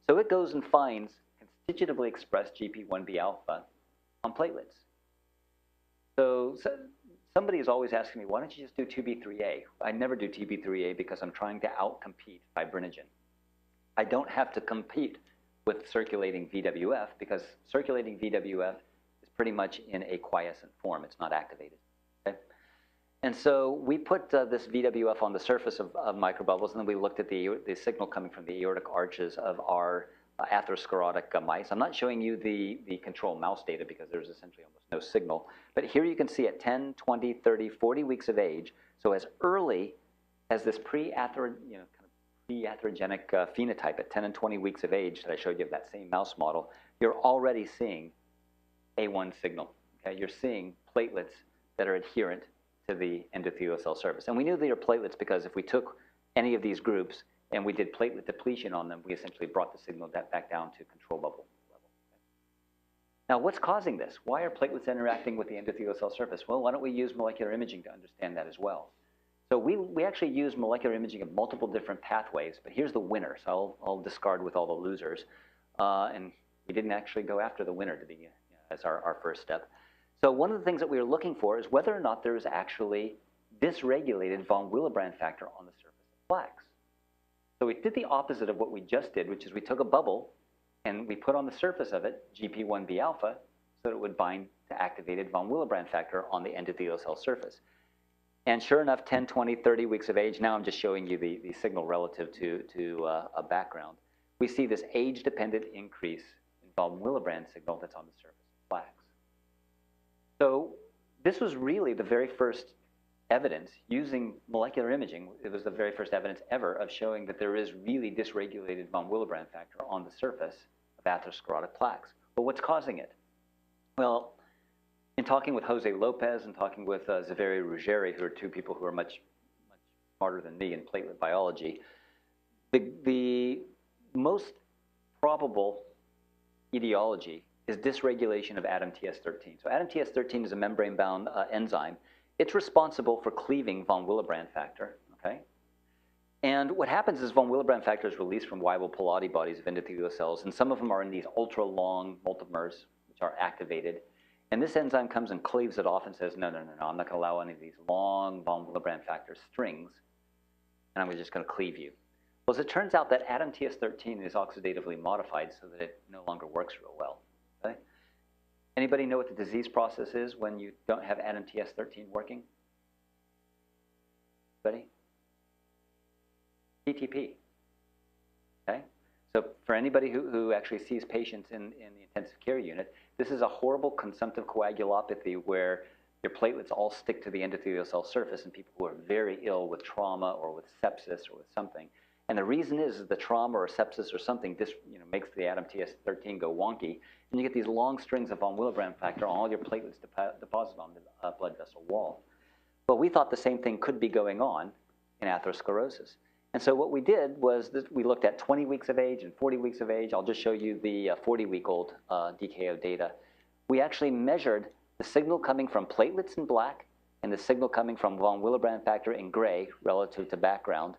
So it goes and finds constitutively expressed GP1B alpha on platelets. So somebody is always asking me, why don't you just do 2B3A? I never do 2B3A because I'm trying to outcompete fibrinogen. I don't have to compete with circulating VWF because circulating VWF is pretty much in a quiescent form. It's not activated. Okay? And so we put this VWF on the surface of microbubbles, and then we looked at the signal coming from the aortic arches of our atherosclerotic mice. I'm not showing you the control mouse data because there's essentially almost no signal. But here you can see at 10, 20, 30, 40 weeks of age, so as early as this pre-atherogenic phenotype at 10 and 20 weeks of age that I showed you of that same mouse model, you're already seeing A1 signal. Okay? You're seeing platelets that are adherent to the endothelial cell surface. And we knew they were platelets because if we took any of these groups and we did platelet depletion on them, we essentially brought the signal back down to control bubble level. Now, what's causing this? Why are platelets interacting with the endothelial cell surface? Well, why don't we use molecular imaging to understand that as well? So we actually use molecular imaging of multiple different pathways, but here's the winner. So I'll discard with all the losers. And we didn't actually go after the winner to be as our first step. So one of the things that we were looking for is whether or not there is actually dysregulated von Willebrand factor on the surface of plaques. So we did the opposite of what we just did, which is we took a bubble and we put on the surface of it GP1B alpha so that it would bind to activated von Willebrand factor on the endothelial cell surface. And sure enough, 10, 20, 30 weeks of age, now I'm just showing you the signal relative to a background. We see this age-dependent increase in von Willebrand signal that's on the surface of plaques. So this was really the very first evidence using molecular imaging. It was the very first evidence ever of showing that there is really dysregulated von Willebrand factor on the surface of atherosclerotic plaques. But what's causing it? Well, in talking with Jose Lopez and talking with Zaveri Ruggeri, who are two people who are much smarter than me in platelet biology, the most probable etiology is dysregulation of ADAMTS13. So ADAMTS13 is a membrane-bound enzyme. It's responsible for cleaving von Willebrand factor, okay? And what happens is von Willebrand factor is released from Weibull-Palade bodies of endothelial cells, and some of them are in these ultra-long multimers, which are activated. And this enzyme comes and cleaves it off and says, no, I'm not going to allow any of these long von Willebrand factor strings, and I'm just going to cleave you. Well, as it turns out, that ADAMTS13 is oxidatively modified so that it no longer works real well. Okay? Anybody know what the disease process is when you don't have ADAMTS13 working? Anybody? TTP. Okay? So for anybody who actually sees patients in the intensive care unit, this is a horrible consumptive coagulopathy where your platelets all stick to the endothelial cell surface in people who are very ill with trauma or with sepsis or with something. And the reason is the trauma or sepsis or something makes the ADAMTS13 go wonky, and you get these long strings of von Willebrand factor on all your platelets deposit on the blood vessel wall. But we thought the same thing could be going on in atherosclerosis. And so what we did was that we looked at 20 weeks of age and 40 weeks of age. I'll just show you the 40-week-old DKO data. We actually measured the signal coming from platelets in black and the signal coming from von Willebrand factor in gray relative to background.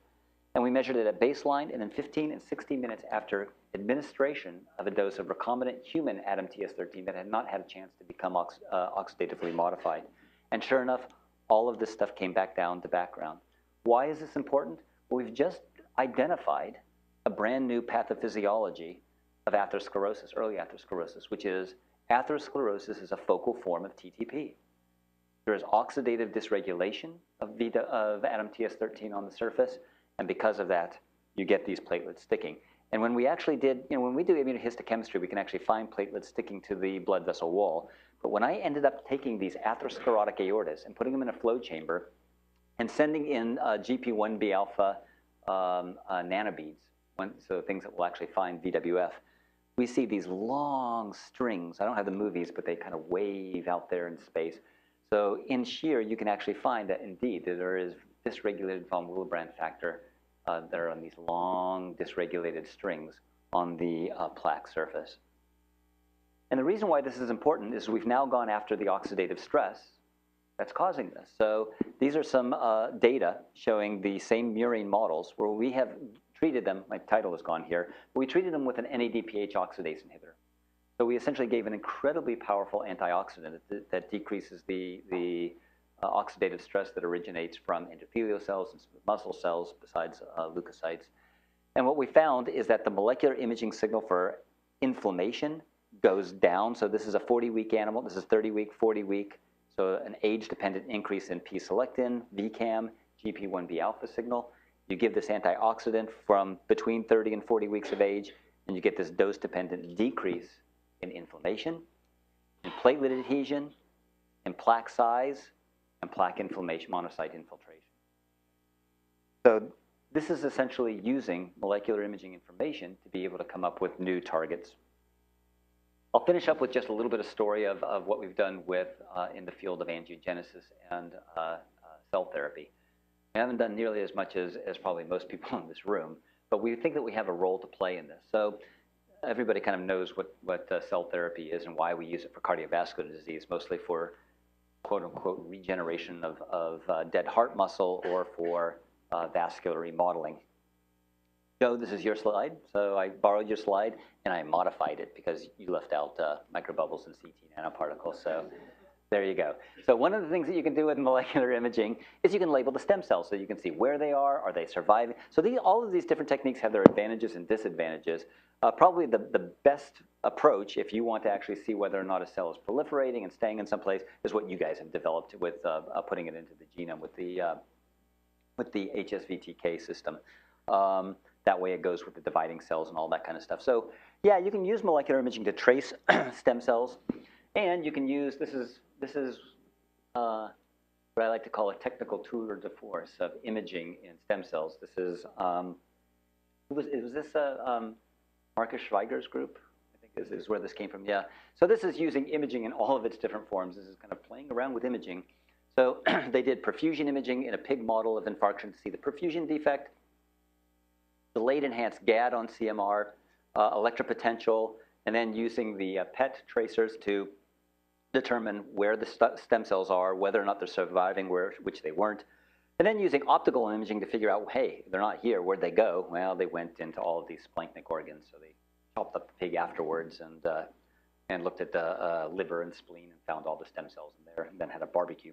And we measured it at baseline and then 15 and 60 minutes after administration of a dose of recombinant human ADAMTS13 that had not had a chance to become oxidatively modified. And sure enough, all of this stuff came back down to background. Why is this important? Well, we've just identified a brand new pathophysiology of atherosclerosis, early atherosclerosis, which is atherosclerosis is a focal form of TTP. There is oxidative dysregulation of ADAMTS13 on the surface, and because of that, you get these platelets sticking. And when we actually did, when we do immunohistochemistry, we can actually find platelets sticking to the blood vessel wall. But when I ended up taking these atherosclerotic aortas and putting them in a flow chamber and sending in GP1B alpha nanobeads, so things that will actually find VWF, we see these long strings. I don't have the movies, but they kind of wave out there in space. So in shear, you can actually find that indeed there is dysregulated von Willebrand factor that are on these long dysregulated strings on the plaque surface. And the reason why this is important is we've now gone after the oxidative stress that's causing this. So these are some data showing the same murine models where we have treated them, my title is gone here, but we treated them with an NADPH oxidase inhibitor. So we essentially gave an incredibly powerful antioxidant that decreases the oxidative stress that originates from endothelial cells and muscle cells besides leukocytes. And what we found is that the molecular imaging signal for inflammation goes down. So this is a 40-week animal. This is 30-week, 40-week. So an age-dependent increase in P-selectin, VCAM, GP1B alpha signal. You give this antioxidant from between 30 and 40 weeks of age, and you get this dose-dependent decrease in inflammation, in platelet adhesion, in plaque size, and plaque inflammation, monocyte infiltration. So this is essentially using molecular imaging information to be able to come up with new targets. I'll finish up with just a little bit of story of what we've done with in the field of angiogenesis and cell therapy. We haven't done nearly as much as probably most people in this room, but we think that we have a role to play in this. So everybody kind of knows what cell therapy is and why we use it for cardiovascular disease, mostly for quote-unquote regeneration of dead heart muscle or for vascular remodeling. Joe, this is your slide. So I borrowed your slide and I modified it because you left out microbubbles and CT nanoparticles. So there you go. So one of the things that you can do with molecular imaging is you can label the stem cells so you can see where they are they surviving. So all of these different techniques have their advantages and disadvantages. Probably the best approach, if you want to actually see whether or not a cell is proliferating and staying in some place, is what you guys have developed with putting it into the genome with the HSVTK system. That way it goes with the dividing cells and all that kind of stuff. So yeah, you can use molecular imaging to trace stem cells, and you can use, this is what I like to call a technical tour de force of imaging in stem cells. This is, was this Marcus Schweiger's group? I think is where this came from, yeah. So this is using imaging in all of its different forms. This is kind of playing around with imaging. So they did perfusion imaging in a pig model of infarction to see the perfusion defect, delayed enhanced GAD on CMR, electropotential, and then using the PET tracers to determine where the stem cells are, whether or not they're surviving, which they weren't. And then using optical imaging to figure out, hey, they're not here, where'd they go? Well, they went into all of these splanchnic organs, so they chopped up the pig afterwards and looked at the liver and spleen and found all the stem cells in there, and then had a barbecue.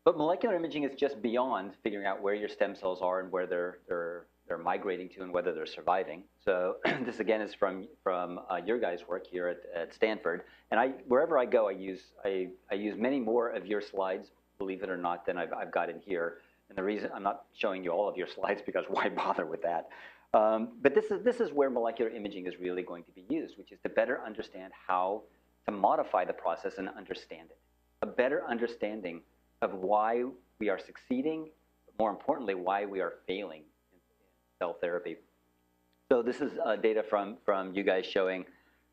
But molecular imaging is just beyond figuring out where your stem cells are and where they're migrating to and whether they're surviving. So this again is from your guys' work here at Stanford. And wherever I go, I use many more of your slides, believe it or not, than I've got in here. And the reason I'm not showing you all of your slides because why bother with that? But this is where molecular imaging is really going to be used, which is to better understand how to modify the process and understand it. A better understanding of why we are succeeding, but more importantly, why we are failing in cell therapy. So this is data from you guys showing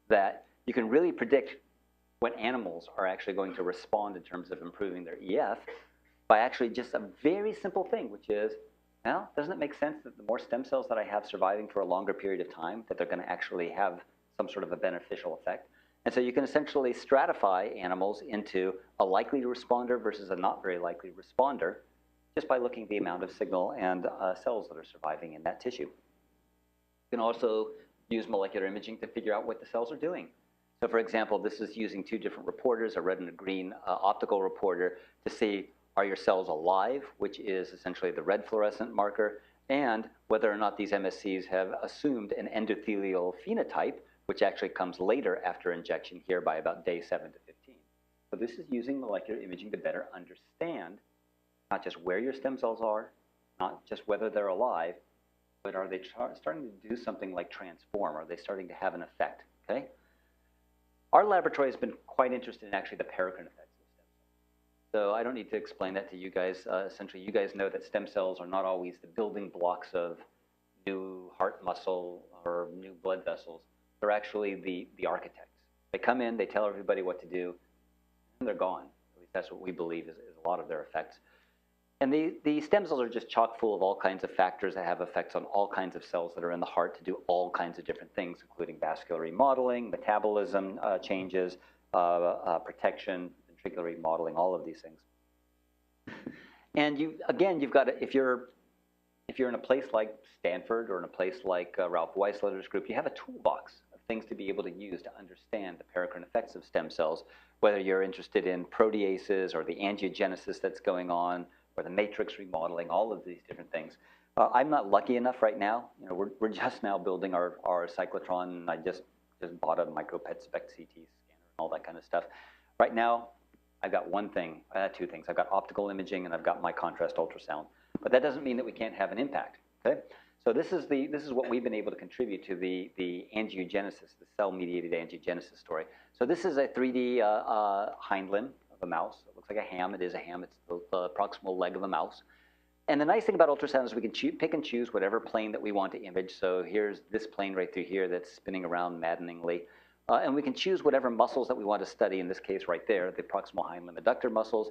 that you can really predict what animals are actually going to respond in terms of improving their EF by actually just a very simple thing, which is, well, doesn't it make sense that the more stem cells that I have surviving for a longer period of time, that they're going to actually have some sort of a beneficial effect? And so you can essentially stratify animals into a likely responder versus a not very likely responder just by looking at the amount of signal and cells that are surviving in that tissue. You can also use molecular imaging to figure out what the cells are doing. So for example, this is using two different reporters, a red and a green optical reporter, to see are your cells alive, which is essentially the red fluorescent marker, and whether or not these MSCs have assumed an endothelial phenotype, which actually comes later after injection here by about day 7 to 15. So this is using molecular imaging to better understand not just where your stem cells are, not just whether they're alive, but are they starting to do something like transform? Are they starting to have an effect, okay? Our laboratory has been quite interested in actually the paracrine effects of stem cells. So I don't need to explain that to you guys. Essentially, you guys know that stem cells are not always the building blocks of new heart muscle or new blood vessels. They're actually the architects. They come in, they tell everybody what to do, and they're gone. At least that's what we believe is a lot of their effects. And the stem cells are just chock full of all kinds of factors that have effects on all kinds of cells that are in the heart to do all kinds of different things, including vascular remodeling, metabolism changes, protection, ventricular remodeling, all of these things. And you've got to, if you're in a place like Stanford or in a place like Ralph Weisletter's group, you have a toolbox of things to be able to use to understand the paracrine effects of stem cells, whether you're interested in proteases or the angiogenesis that's going on, or the matrix remodeling, all of these different things. I'm not lucky enough right now. You know, we're just now building our cyclotron, and I just bought a micro PET spec CT scanner and all that kind of stuff. Right now, I've got one thing, two things. I've got optical imaging and I've got my contrast ultrasound. But that doesn't mean that we can't have an impact, okay? So this is what we've been able to contribute to the angiogenesis, the cell-mediated angiogenesis story. So this is a 3D hind limb of a mouse. It looks like a ham. It is a ham. It's the proximal leg of a mouse. And the nice thing about ultrasound is we can pick and choose whatever plane that we want to image. So here's this plane right through here that's spinning around maddeningly. And we can choose whatever muscles that we want to study, in this case right there, the proximal hind limb adductor muscles.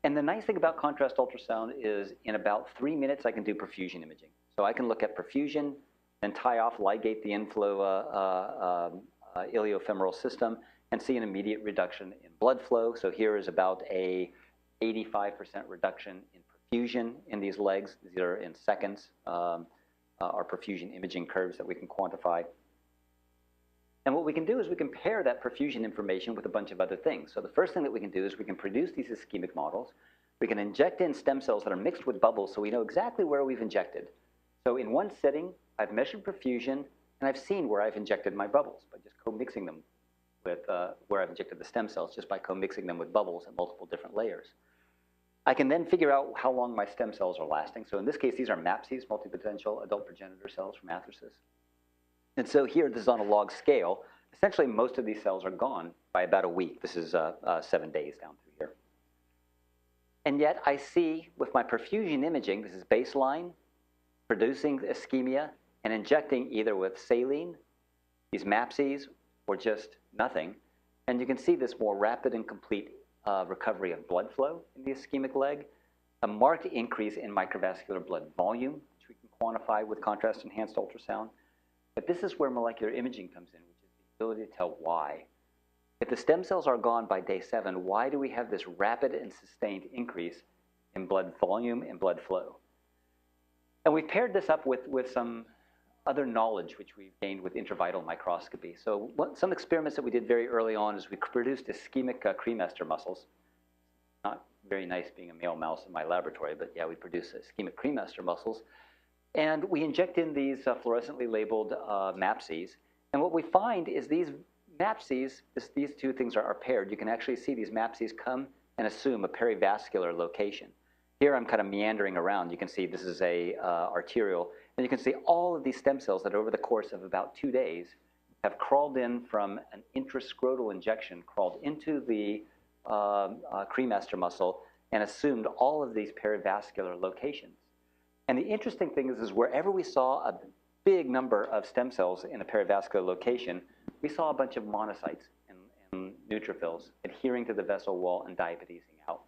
And the nice thing about contrast ultrasound is in about 3 minutes, I can do perfusion imaging. So I can look at perfusion and tie off, ligate the inflow iliofemoral system and see an immediate reduction in blood flow. So here is about a 85% reduction in perfusion in these legs. These are in seconds, our perfusion imaging curves that we can quantify. And what we can do is we can pair that perfusion information with a bunch of other things. So the first thing that we can do is we can produce these ischemic models. We can inject in stem cells that are mixed with bubbles so we know exactly where we've injected. So in one sitting, I've measured perfusion, and I've seen where I've injected my bubbles by just co-mixing them with where I've injected the stem cells, just by co-mixing them with bubbles at multiple different layers. I can then figure out how long my stem cells are lasting. So in this case, these are MAPCs, multipotential adult progenitor cells from Atherosclerosis. And so here, this is on a log scale. Essentially, most of these cells are gone by about a week. This is 7 days down through here. And yet, I see with my perfusion imaging, this is baseline, producing ischemia and injecting either with saline, these MAPCs, or just nothing. And you can see this more rapid and complete recovery of blood flow in the ischemic leg, a marked increase in microvascular blood volume, which we can quantify with contrast-enhanced ultrasound. But this is where molecular imaging comes in, which is the ability to tell why. If the stem cells are gone by day 7, why do we have this rapid and sustained increase in blood volume and blood flow? And we've paired this up with some other knowledge which we've gained with intravital microscopy. So some experiments that we did very early on is we produced ischemic cremaster muscles. Not very nice being a male mouse in my laboratory, but yeah, we produce ischemic cremaster muscles. And we inject in these fluorescently labeled MAPCs. And what we find is these MAPCs, these two things are paired. You can actually see these MAPCs come and assume a perivascular location. Here I'm kind of meandering around. You can see this is a arterial. And you can see all of these stem cells that over the course of about 2 days have crawled in from an intrascrotal injection, crawled into the cremaster muscle and assumed all of these perivascular locations. And the interesting thing is wherever we saw a big number of stem cells in a perivascular location, we saw a bunch of monocytes and neutrophils adhering to the vessel wall and diapedesing out.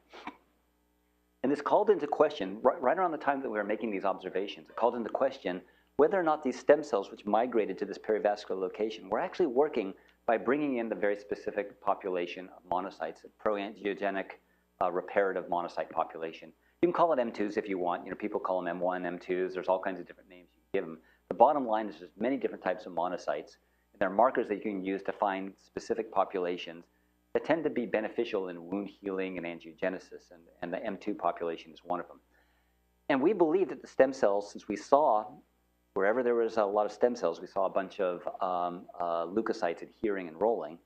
And this called into question, right around the time that we were making these observations, it called into question whether or not these stem cells which migrated to this perivascular location were actually working by bringing in the very specific population of monocytes, a proangiogenic reparative monocyte population. You can call it M2s if you want. You know, people call them M1, M2s. There's all kinds of different names you can give them. The bottom line is there's many different types of monocytes. And there are markers that you can use to find specific populations that tend to be beneficial in wound healing and angiogenesis, and the M2 population is one of them. And we believe that the stem cells, since we saw wherever there was a lot of stem cells, we saw a bunch of leukocytes adhering and rolling,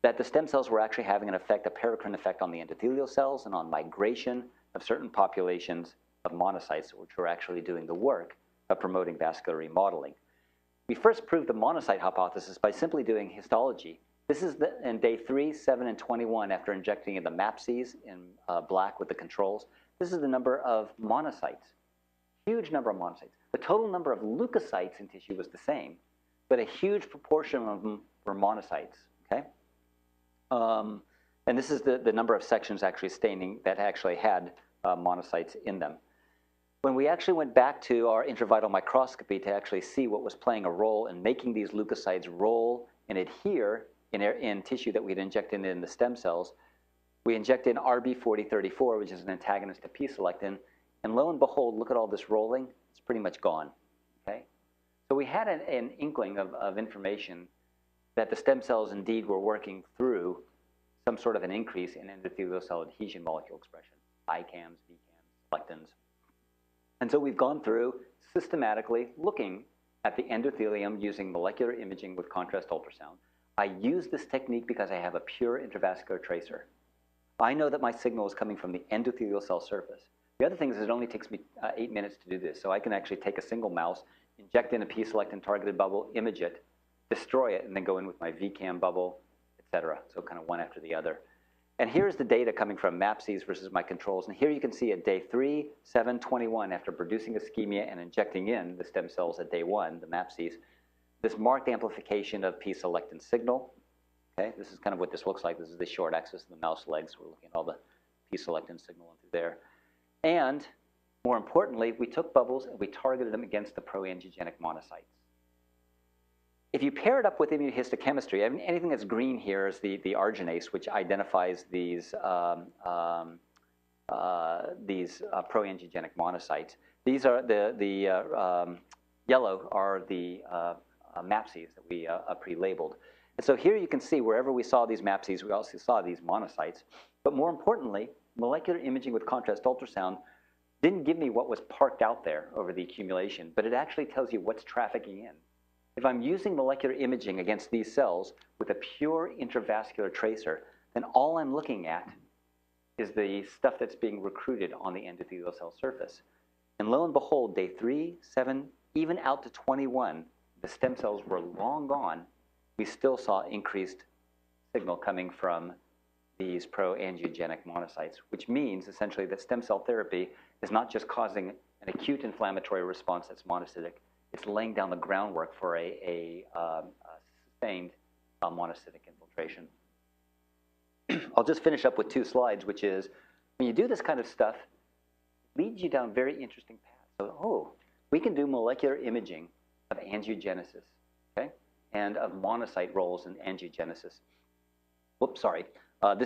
that the stem cells were actually having an effect, a paracrine effect on the endothelial cells and on migration of certain populations of monocytes, which were actually doing the work of promoting vascular remodeling. We first proved the monocyte hypothesis by simply doing histology. This is in day 3, 7, and 21 after injecting in the MAPCs in black with the controls. This is the number of monocytes, huge number of monocytes. The total number of leukocytes in tissue was the same, but a huge proportion of them were monocytes, okay? And this is the number of sections actually staining that actually had monocytes in them. When we actually went back to our intravital microscopy to actually see what was playing a role in making these leukocytes roll and adhere in tissue that we'd injected in the stem cells, we injected in RB4034, which is an antagonist to P-selectin, and lo and behold, look at all this rolling. It's pretty much gone, okay? So we had an inkling of information that the stem cells indeed were working through some sort of an increase in endothelial cell adhesion molecule expression, ICAMs, VCAMs, lectins. And so we've gone through systematically looking at the endothelium using molecular imaging with contrast ultrasound. I use this technique because I have a pure intravascular tracer. I know that my signal is coming from the endothelial cell surface. The other thing is it only takes me 8 minutes to do this. So I can actually take a single mouse, inject in a P-selectin targeted bubble, image it, destroy it, and then go in with my VCAM bubble, etc. So kind of one after the other. And here's the data coming from MAPCs versus my controls. And here you can see at day 3, 7, 21, after producing ischemia and injecting in the stem cells at day 1, the MAPCs, this marked amplification of P-selectin signal. Okay, this is kind of what this looks like. This is the short axis of the mouse legs. We're looking at all the P-selectin signal into there. And more importantly, we took bubbles and we targeted them against the pro-angiogenic monocytes. If you pair it up with immunohistochemistry, I mean, anything that's green here is the arginase, which identifies these pro-angiogenic monocytes. These are the yellow are the MAPCs that we pre-labeled. And so here you can see wherever we saw these MAPCs, we also saw these monocytes. But more importantly, molecular imaging with contrast ultrasound didn't give me what was parked out there over the accumulation, but it actually tells you what's trafficking in. If I'm using molecular imaging against these cells with a pure intravascular tracer, then all I'm looking at is the stuff that's being recruited on the endothelial cell surface. And lo and behold, day 3, 7, even out to 21, the stem cells were long gone. We still saw increased signal coming from these pro-angiogenic monocytes, which means essentially that stem cell therapy is not just causing an acute inflammatory response that's monocytic, it's laying down the groundwork for a sustained monocytic infiltration. I'll just finish up with 2 slides, which is when you do this kind of stuff, it leads you down very interesting paths. So, oh, we can do molecular imaging of angiogenesis, okay, and of monocyte roles in angiogenesis. Whoops, sorry. This